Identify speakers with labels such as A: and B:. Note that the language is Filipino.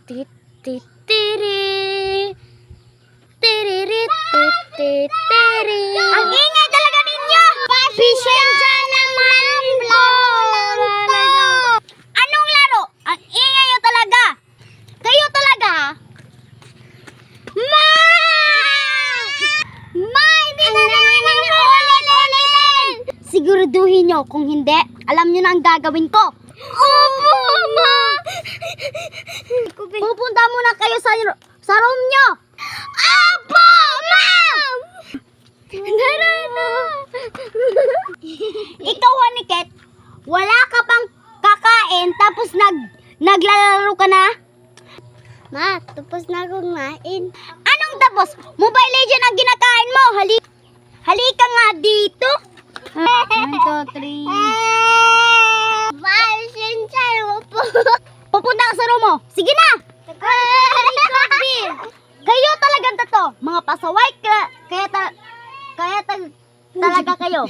A: Tit tit tiri. Tiririt tit tit tiri.
B: Ang ingay talaga ninyo! Pasensya naman po! Anong laro? Ang ingay nyo talaga! Kayo talaga ha? Ma! Ma! Hindi na namin ulit-ulitin! Siguraduhin nyo, kung hindi, alam nyo na ang gagawin ko. Opo, Ma! Pupunta muna kayo sa room nyo. Opo, Ma'am! Tara na! Ikaw, Aniket, wala ka pang kakain tapos naglalaro ka na? Ma, tapos na akong kumain. Anong tapos? Mobile Legend ang ginakain mo. Halika nga dito. 1, 2, 3. Pasensya mo po. Pupunta ka sa room mo. Sige na! Kayo talagang tato. Mga pasaway ka. Kaya talaga kayo.